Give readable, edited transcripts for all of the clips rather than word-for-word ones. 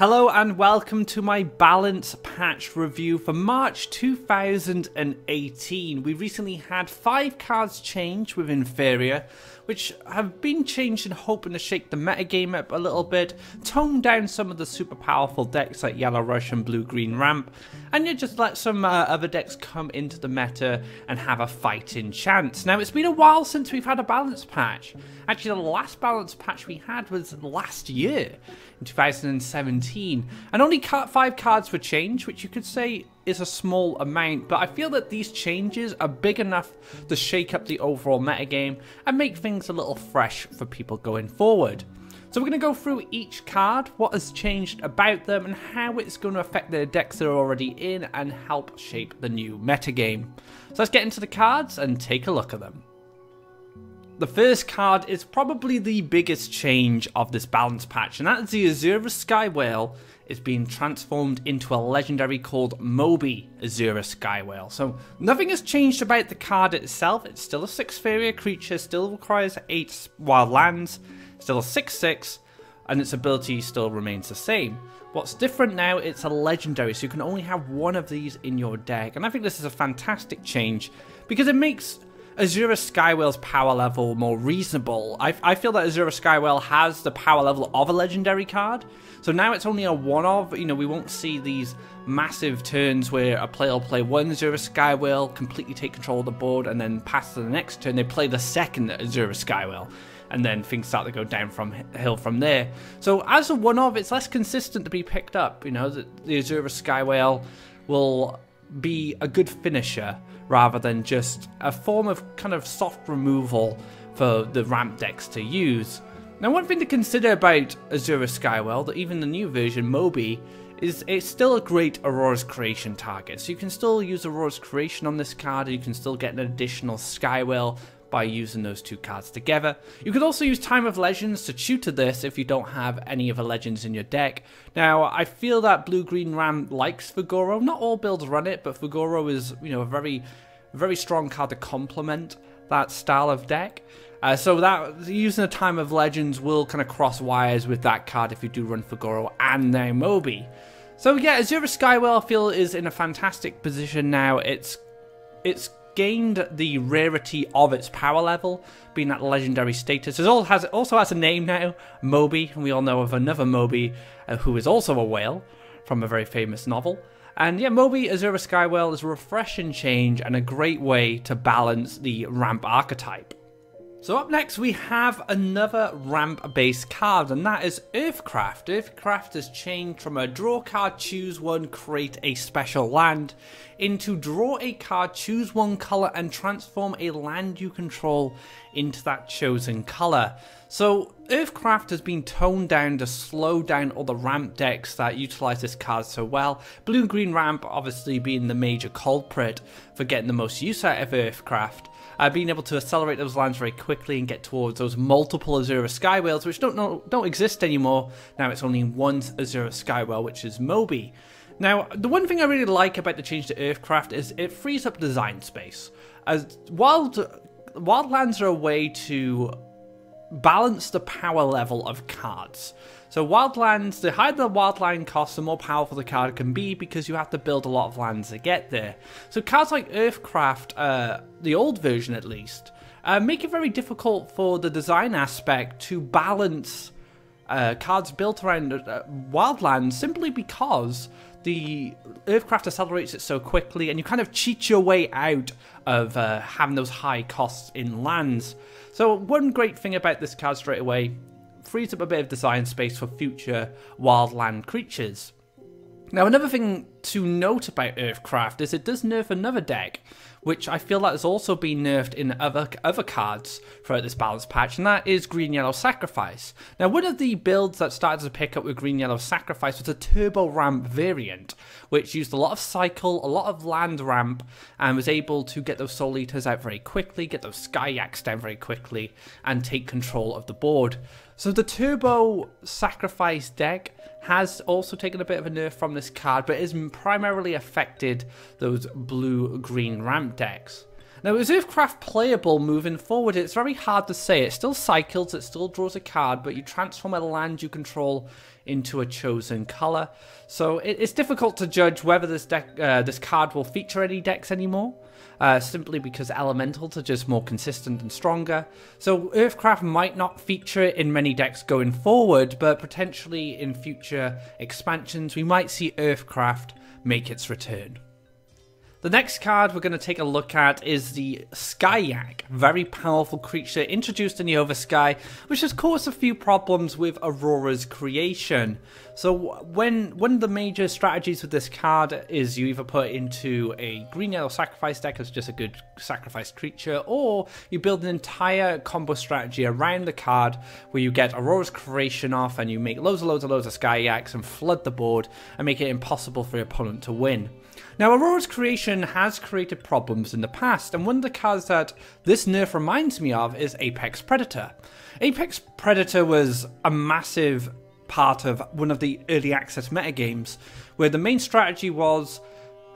Hello and welcome to my balance patch review for March 2018. We recently had 5 cards change within Faeria, which have been changed in hoping to shake the metagame up a little bit, tone down some of the super powerful decks like Yellow Rush and Blue Green Ramp, and you just let some other decks come into the meta and have a fighting chance. Now, it's been a while since we've had a balance patch. Actually, the last balance patch we had was last year, in 2017, and only 5 cards were changed, which you could say is a small amount, but I feel that these changes are big enough to shake up the overall metagame and make things a little fresh for people going forward. So we're going to go through each card, what has changed about them, and how it's going to affect the decks that are already in and help shape the new metagame. So let's get into the cards and take a look at them. The first card is probably the biggest change of this balance patch, and that is the Azura Sky Whale is being transformed into a legendary called Moby Azura Sky Whale. So nothing has changed about the card itself. It's still a 6 Faeria creature, still requires 8 wild lands, still a 6/6, and its ability still remains the same. What's different now, it's a legendary, so you can only have one of these in your deck, and I think this is a fantastic change because it makes Azura Sky Whale's power level more reasonable. I feel that Azura Sky Whale has the power level of a legendary card, so now it's only a one-of. You know, we won't see these massive turns where a player will play one Azura Sky Whale, completely take control of the board, and then pass to the next turn, they play the second Azura Sky Whale, and then things start to go down from hill from there. So as a one-of, it's less consistent to be picked up. You know, the Azura Sky Whale will be a good finisher rather than just a form of kind of soft removal for the ramp decks to use. Now, one thing to consider about Azura Sky Whale, that even the new version, Moby, is it's still a great Aurora's Creation target. So you can still use Aurora's Creation on this card, and you can still get an additional Sky Whale by using those 2 cards together. You could also use Time of Legends to tutor this if you don't have any of the legends in your deck. Now, I feel that Blue-Green Ram likes Fugoro. Not all builds run it, but Fugoro is, you know, a very strong card to complement that style of deck. So that using a Time of Legends will kind of cross wires with that card if you do run Fugoro and now Moby. So yeah, Azura Sky Whale I feel is in a fantastic position now. It's gained the rarity of its power level, being that legendary status. It also has a name now, Moby, and we all know of another Moby who is also a whale from a very famous novel. And yeah, Moby Azura Sky Whale is a refreshing change and a great way to balance the ramp archetype. So up next we have another ramp-based card, and that is Earthcraft. Earthcraft has changed from a draw card, choose one, create a special land, into draw a card, choose one color, and transform a land you control into that chosen color. So Earthcraft has been toned down to slow down all the ramp decks that utilize this card so well. Blue-Green Ramp obviously being the major culprit for getting the most use out of Earthcraft. Being able to accelerate those lands very quickly and get towards those multiple Azura Sky Whales, which don't exist anymore. Now it's only one Azura Sky Whale, which is Moby. Now, the one thing I really like about the change to Earthcraft is it frees up design space. As wildlands are a way to balance the power level of cards. So wildlands, the higher the wildland cost, the more powerful the card can be because you have to build a lot of lands to get there. So cards like Earthcraft, the old version at least, make it very difficult for the design aspect to balance cards built around wildlands, simply because the Earthcraft accelerates it so quickly and you kind of cheat your way out of having those high costs in lands. So one great thing about this card straight away, frees up a bit of design space for future wildland creatures. Now, another thing to note about Earthcraft is it does nerf another deck, which I feel that has also been nerfed in other cards throughout this balance patch, and that is Green-Yellow Sacrifice. Now, one of the builds that started to pick up with Green-Yellow Sacrifice was a Turbo Ramp variant, which used a lot of cycle, a lot of land ramp, and was able to get those Soul Eaters out very quickly, get those Sky Yaks down very quickly, and take control of the board. So the Turbo Sacrifice deck has also taken a bit of a nerf from this card, but has primarily affected those blue-green ramp decks. Now, is Earthcraft playable moving forward? It's very hard to say. It still cycles, it still draws a card, but you transform a land you control into a chosen colour. So it's difficult to judge whether this card will feature any decks anymore, simply because elementals are just more consistent and stronger. So Earthcraft might not feature it in many decks going forward, but potentially in future expansions we might see Earthcraft make its return. The next card we're going to take a look at is the Skyak, very powerful creature introduced in the Oversky, which has caused a few problems with Aurora's creation. So one of the major strategies with this card is you either put it into a green-yellow sacrifice deck as just a good sacrifice creature, or you build an entire combo strategy around the card where you get Aurora's creation off and you make loads of Skyaks and flood the board and make it impossible for your opponent to win. Now, Aurora's creation has created problems in the past, and one of the cards that this nerf reminds me of is Apex Predator. Apex Predator was a massive part of one of the early access metagames, where the main strategy was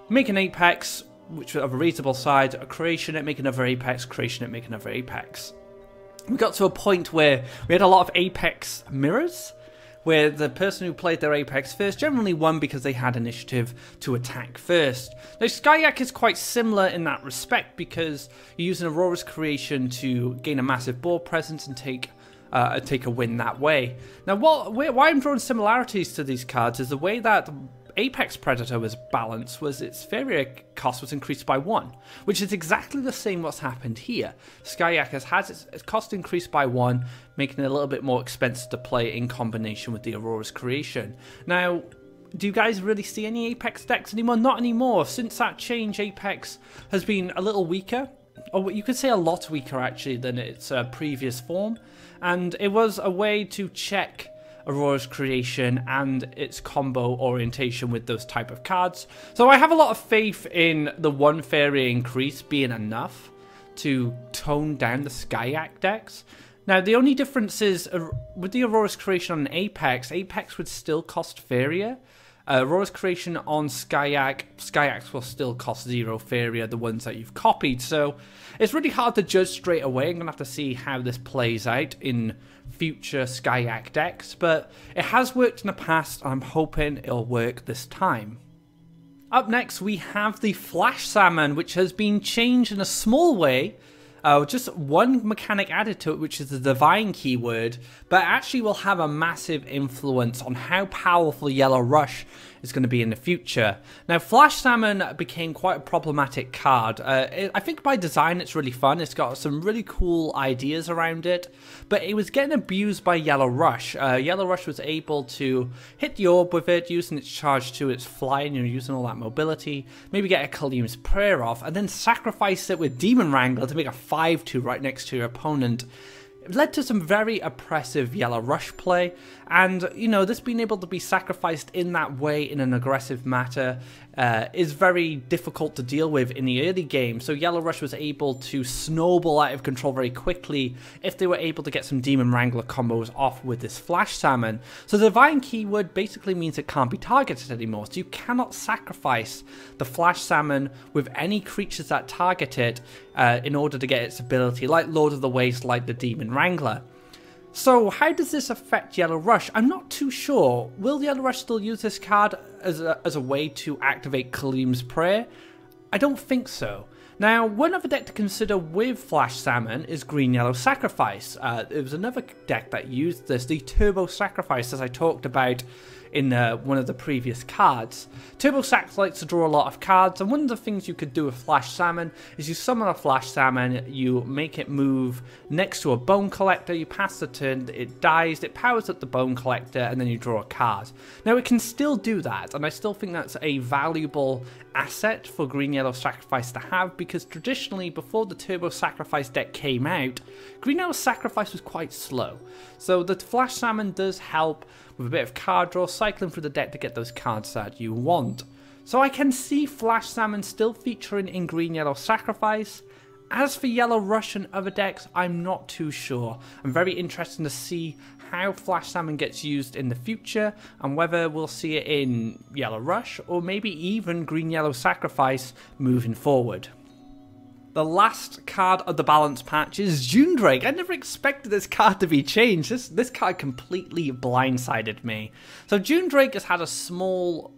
make an Apex, which was of a reasonable size, creation it, make another Apex, creation it, make another Apex. We got to a point where we had a lot of Apex mirrors, where the person who played their Apex first generally won because they had initiative to attack first. Now, Skyak is quite similar in that respect because you use an Aurora's creation to gain a massive board presence and take a win that way. Now, why I'm drawing similarities to these cards is the way that Apex Predator was balanced was its Faeria cost was increased by 1, which is exactly the same what's happened here. Skyak has its cost increased by 1, making it a little bit more expensive to play in combination with the Aurora's creation. Now, do you guys really see any Apex decks anymore? Not anymore. Since that change, Apex has been a little weaker, or you could say a lot weaker actually than its previous form, and it was a way to check Aurora's creation and its combo orientation with those type of cards. So I have a lot of faith in the 1 Faeria increase being enough to tone down the Skyak decks. Now, the only difference is with the Aurora's creation on Apex would still cost Faeria. Aurora's creation on Skyaks will still cost 0 Faeria, the ones that you've copied. So it's really hard to judge straight away. I'm going to have to see how this plays out in future Skyak decks, but it has worked in the past, and I'm hoping it'll work this time. Up next, we have the Flash Salmon, which has been changed in a small way. Just one mechanic added to it, which is the Divine keyword, but actually will have a massive influence on how powerful Yellow Rush is going to be in the future. Now, Flash Salmon became quite a problematic card. I think by design it's really fun. It's got some really cool ideas around it, but it was getting abused by Yellow Rush. Yellow Rush was able to hit the orb with it, using its charge to its flying, using all that mobility, maybe get a Kalim's Prayer off, and then sacrifice it with Demon Wrangler to make a 5/2 right next to your opponent. It led to some very oppressive Yellow Rush play, and this being able to be sacrificed in that way in an aggressive manner is very difficult to deal with in the early game. So Yellow Rush was able to snowball out of control very quickly if they were able to get some Demon Wrangler combos off with this Flash Salmon. So the Divine keyword basically means it can't be targeted anymore, so you cannot sacrifice the Flash Salmon with any creatures that target it in order to get its ability, like Lord of the Waste, like the Demon Wrangler. So how does this affect Yellow Rush? I'm not too sure. Will Yellow Rush still use this card as a way to activate Kalim's Prayer? I don't think so. Now, one other deck to consider with Flash Salmon is Green-Yellow Sacrifice. There was another deck that used this, the Turbo Sacrifice, as I talked about in one of the previous cards. Turbo Sax likes to draw a lot of cards, and one of the things you could do with Flash Salmon is you summon a Flash Salmon, you make it move next to a Bone Collector, you pass the turn, it dies, it powers up the Bone Collector, and then you draw a card. Now, it can still do that, and I still think that's a valuable asset for Green-Yellow Sacrifice to have, because traditionally, before the Turbo Sacrifice deck came out, Green-Yellow Sacrifice was quite slow. So the Flash Salmon does help with a bit of card draw, cycling through the deck to get those cards that you want. So I can see Flash Salmon still featuring in Green-Yellow Sacrifice. As for Yellow Rush and other decks, I'm not too sure. I'm very interested to see how Flash Salmon gets used in the future, and whether we'll see it in Yellow Rush, or maybe even Green-Yellow Sacrifice moving forward. The last card of the balance patch is Xun Drake. I never expected this card to be changed. This card completely blindsided me. So Xun Drake has had a small...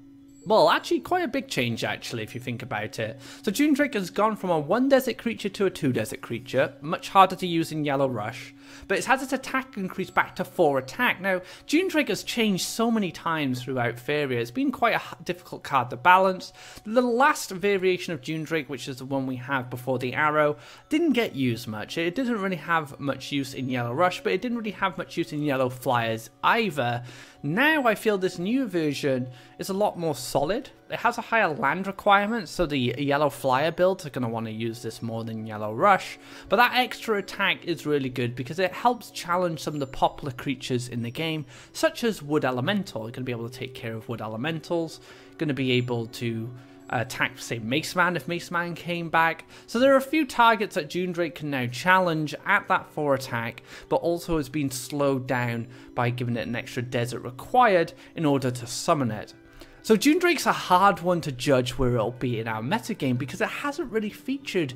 well, actually, quite a big change, actually, if you think about it. So Xun Drake has gone from a 1 desert creature to a 2 desert creature, much harder to use in Yellow Rush, but it's had its attack increased back to 4 attack. Now, Xun Drake has changed so many times throughout Faeria. It's been quite a difficult card to balance. The last variation of Xun Drake, which is the one we have before the arrow, didn't get used much. It didn't really have much use in Yellow Rush, but it didn't really have much use in Yellow Flyers either. Now I feel this new version is a lot more solid. It has a higher land requirement, so the Yellow Flyer builds are going to want to use this more than Yellow Rush. But that extra attack is really good because it helps challenge some of the popular creatures in the game, such as Wood Elemental. You're going to be able to take care of Wood Elementals. You're going to be able to attack, say, Mace Man if Mace Man came back. So there are a few targets that Xun Drake can now challenge at that 4 attack, but also has been slowed down by giving it an extra desert required in order to summon it. So Xun Drake's a hard one to judge where it'll be in our metagame because it hasn't really featured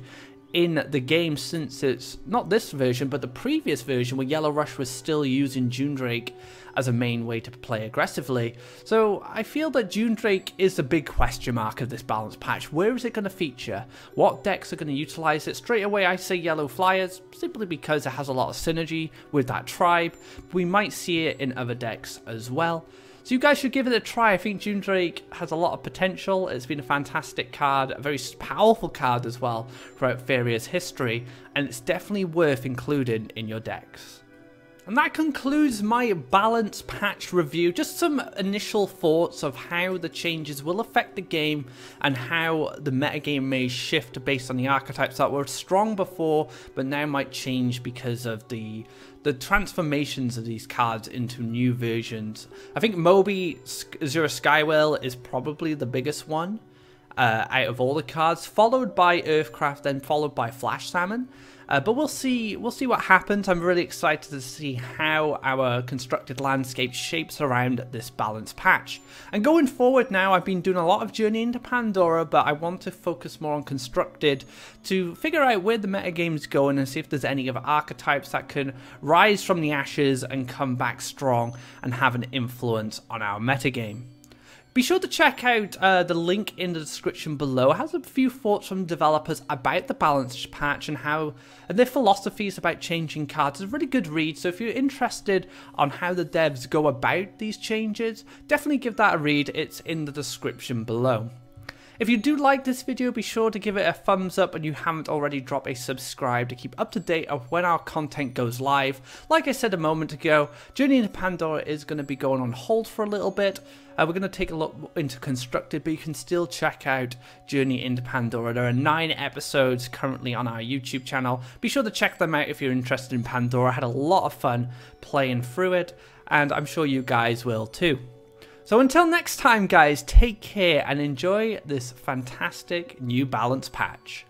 in the game since it's not this version but the previous version where Yellow Rush was still using Xun Drake as a main way to play aggressively. So I feel that Xun Drake is the big question mark of this balance patch. Where is it going to feature? What decks are going to utilize it? Straight away I say Yellow Flyers simply because it has a lot of synergy with that tribe. We might see it in other decks as well. So you guys should give it a try. I think Xun Drake has a lot of potential. It's been a fantastic card, a very powerful card as well throughout Faeria's history, and it's definitely worth including in your decks. And that concludes my balance patch review. Just some initial thoughts of how the changes will affect the game and how the metagame may shift based on the archetypes that were strong before but now might change because of the transformations of these cards into new versions. I think Moby Azure Skywell is probably the biggest one out of all the cards, followed by Earthcraft, then followed by Flash Salmon. But we'll see what happens. I'm really excited to see how our constructed landscape shapes around this balance patch. And going forward now, I've been doing a lot of Journey into Pandora, but I want to focus more on constructed to figure out where the metagame's going and see if there's any other archetypes that can rise from the ashes and come back strong and have an influence on our metagame. Be sure to check out the link in the description below. It has a few thoughts from developers about the balance patch and their philosophies about changing cards. It's a really good read, so if you're interested on how the devs go about these changes, definitely give that a read. It's in the description below. If you do like this video, be sure to give it a thumbs up, and you haven't already, drop a subscribe to keep up to date of when our content goes live. Like I said a moment ago, Journey into Pandora is going to be going on hold for a little bit. We're going to take a look into Constructed, but you can still check out Journey into Pandora. There are 9 episodes currently on our YouTube channel. Be sure to check them out if you're interested in Pandora. I had a lot of fun playing through it, and I'm sure you guys will too. So until next time guys, take care and enjoy this fantastic new balance patch.